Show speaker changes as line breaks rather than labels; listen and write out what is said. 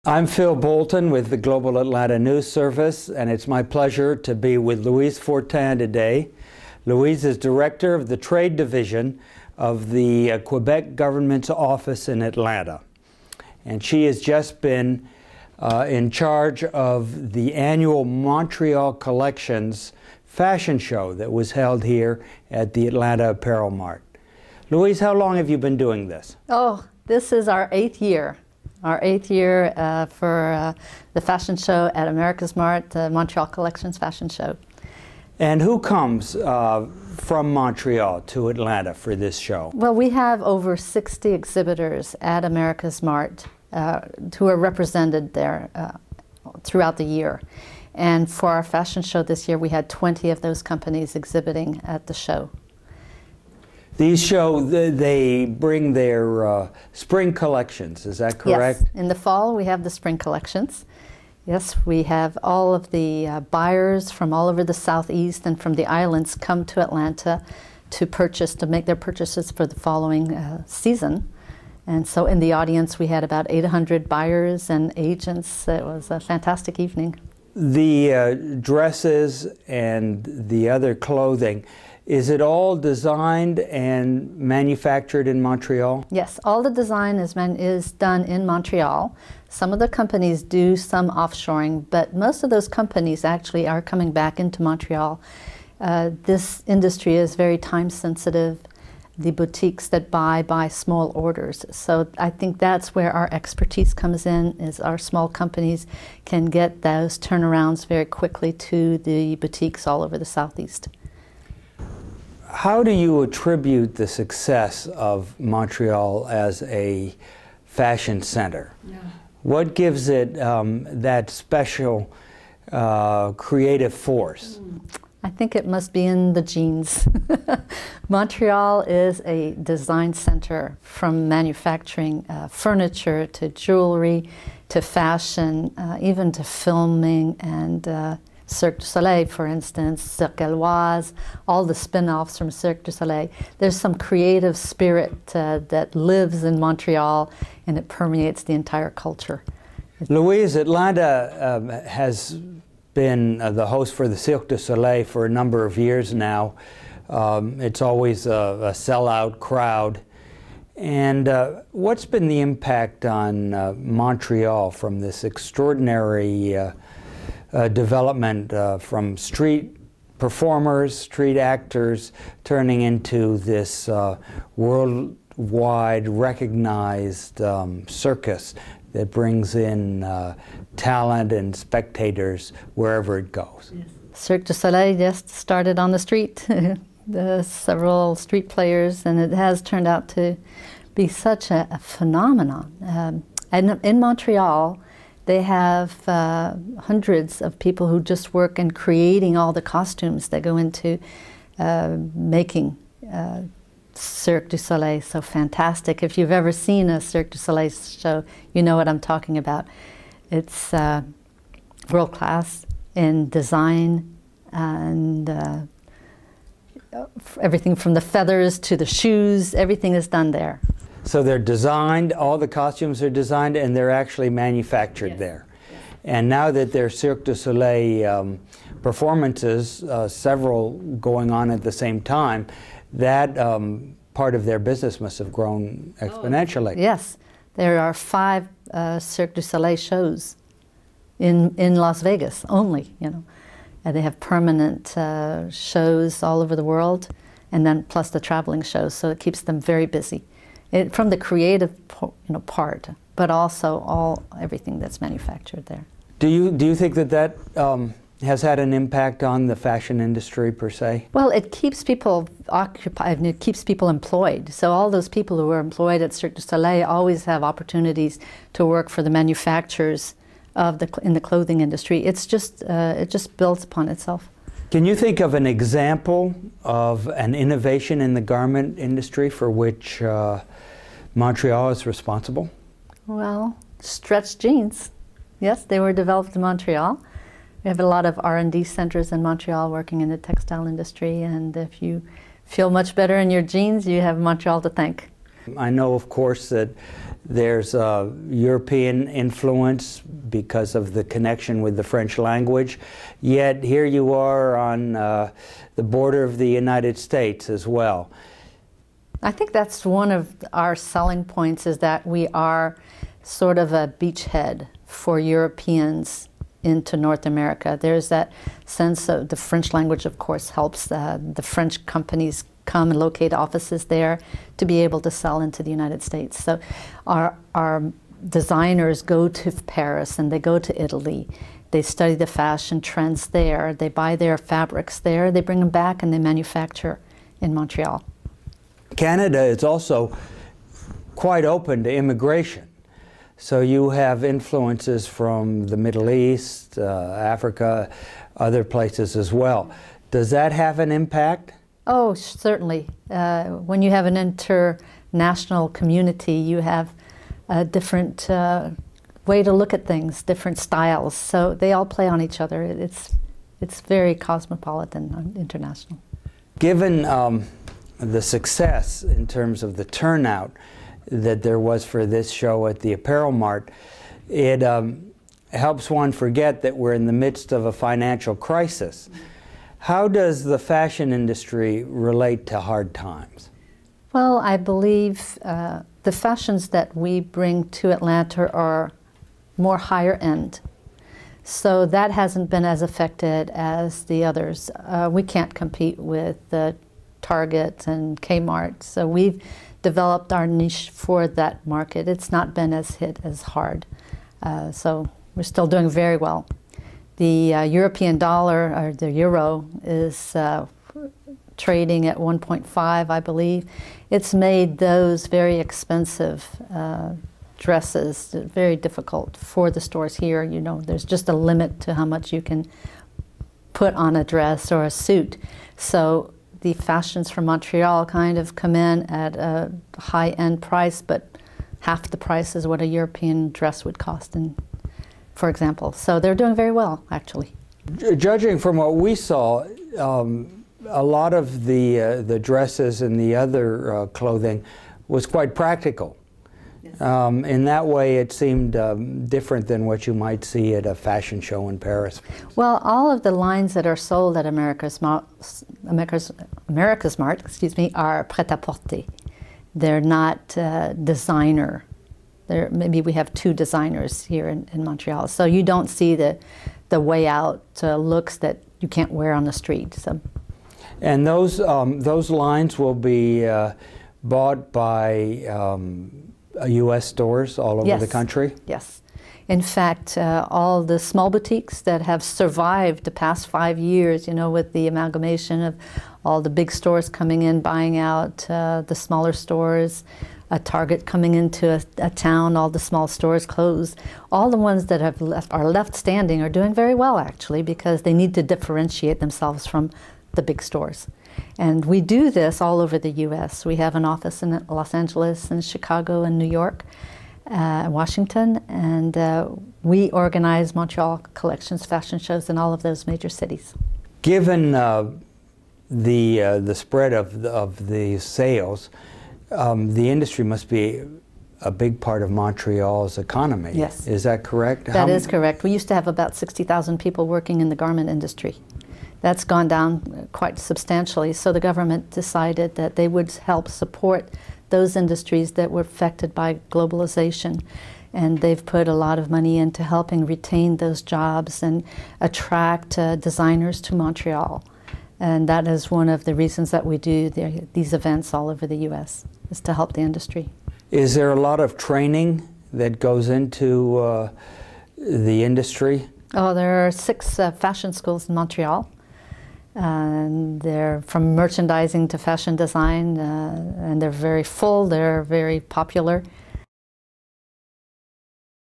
I'm Phil Bolton with the Global Atlanta News Service, and it's my pleasure to be with Louise Fortin today. Louise is Director of the Trade Division of the Quebec Government Office in Atlanta. And she has just been in charge of the annual Montreal Collections fashion show that was held here at the Atlanta Apparel Mart. Louise, how long have you been doing this?
Oh, this is our 8th year. Our 8th year for the fashion show at America's Mart, the Montreal Collections Fashion Show.
And who comes from Montreal to Atlanta for this show?
Well, we have over 60 exhibitors at America's Mart who are represented there throughout the year. And for our fashion show this year, we had 20 of those companies exhibiting at the show.
These show, they bring their spring collections, is that correct?
Yes, in the fall we have the spring collections. Yes, we have all of the buyers from all over the southeast and from the islands come to Atlanta to make their purchases for the following season. And so in the audience we had about 800 buyers and agents. It was a fantastic evening.
The dresses and the other clothing, is it all designed and manufactured in Montreal?
Yes, all the design is done in Montreal. Some of the companies do some offshoring, but most of those companies actually are coming back into Montreal. This industry is very time sensitive. The boutiques that buy small orders. So I think that's where our expertise comes in, is our small companies can get those turnarounds very quickly to the boutiques all over the southeast.
How do you attribute the success of Montreal as a fashion center? Yeah. What gives it that special creative force?
I think it must be in the genes. Montreal is a design center, from manufacturing furniture to jewelry to fashion, even to filming and Cirque du Soleil, for instance, Cirque Gauloise, all the spin-offs from Cirque du Soleil. There's some creative spirit that lives in Montreal, and it permeates the entire culture.
Louise, Atlanta has been the host for the Cirque du Soleil for a number of years now. It's always a sellout crowd. And what's been the impact on Montreal from this extraordinary development from street performers, street actors, turning into this worldwide recognized circus that brings in talent and spectators wherever it goes?
Yes. Cirque du Soleil just started on the street. Several street players, and it has turned out to be such a phenomenon. And in Montreal, they have hundreds of people who just work in creating all the costumes that go into making Cirque du Soleil so fantastic. If you've ever seen a Cirque du Soleil show, you know what I'm talking about. It's world class in design and everything from the feathers to the shoes, everything is done there.
So they're designed, all the costumes are designed, and they're actually manufactured there. Yes. And now that there are Cirque du Soleil performances, several going on at the same time, that part of their business must have grown exponentially.
Oh, yes. There are 5 Cirque du Soleil shows in Las Vegas only, you know. They have permanent shows all over the world, and then plus the traveling shows, so it keeps them very busy. From the creative part, but also everything that's manufactured there.
Do you think that has had an impact on the fashion industry per se?
Well, it keeps people occupied and it keeps people employed. So all those people who are employed at Cirque du Soleil always have opportunities to work for the manufacturers in the clothing industry. It's just it just builds upon itself.
Can you think of an example of an innovation in the garment industry for which Montreal is responsible?
Well, stretch jeans. Yes, they were developed in Montreal. We have a lot of R&D centers in Montreal working in the textile industry, and if you feel much better in your jeans, you have Montreal to thank.
I know, of course, that There's European influence because of the connection with the French language. Yet here you are on the border of the United States as well.
I think that's one of our selling points, is that we are sort of a beachhead for Europeans into North America. There's that sense of the French language, of course, helps the French companies come and locate offices there to be able to sell into the United States. So our designers go to Paris and they go to Italy. They study the fashion trends there. They buy their fabrics there. They bring them back and they manufacture in Montreal.
Canada is also quite open to immigration. So you have influences from the Middle East, Africa, other places as well. Does that have an impact?
Oh, certainly. When you have an international community, you have a different way to look at things, different styles. So they all play on each other. It's very cosmopolitan, international.
Given the success in terms of the turnout that there was for this show at the Apparel Mart, it helps one forget that we're in the midst of a financial crisis. How does the fashion industry relate to hard times?
Well, I believe the fashions that we bring to Atlanta are more higher end. So that hasn't been as affected as the others. We can't compete with Target and Kmart, so we've developed our niche for that market. It's not been as hit as hard, so we're still doing very well. The European dollar, or the euro, is trading at 1.5, I believe. It's made those very expensive dresses very difficult for the stores here. You know, there's just a limit to how much you can put on a dress or a suit. So the fashions from Montreal kind of come in at a high-end price, but half the price is what a European dress would cost, for example. So they're doing very well, actually.
Judging from what we saw, a lot of the dresses and the other clothing was quite practical. Yes. In that way, it seemed different than what you might see at a fashion show in Paris.
Well, all of the lines that are sold at America's Mart, excuse me, are prêt-à-porter. They're not designer. Maybe we have 2 designers here in Montreal, so you don't see the way out looks that you can't wear on the street. So.
And those lines will be bought by U.S. stores all over the country?
Yes. In fact, all the small boutiques that have survived the past 5 years, you know, with the amalgamation of all the big stores coming in, buying out the smaller stores, a Target coming into a town, all the small stores close. All the ones that are left standing are doing very well, actually, because they need to differentiate themselves from the big stores. And we do this all over the U.S. We have an office in Los Angeles and Chicago and New York, Washington, and we organize Montreal Collections fashion shows in all of those major cities.
Given the spread of the sales, the industry must be a big part of Montreal's economy.
Yes.
Is that correct?
That is correct. We used to have about 60,000 people working in the garment industry. That's gone down quite substantially, so the government decided that they would help support those industries that were affected by globalization. And they've put a lot of money into helping retain those jobs and attract designers to Montreal. And that is one of the reasons that we do these events all over the U.S., is to help the industry.
Is there a lot of training that goes into the industry?
Oh, there are 6 fashion schools in Montreal. And they're from merchandising to fashion design, and they're very full, they're very popular.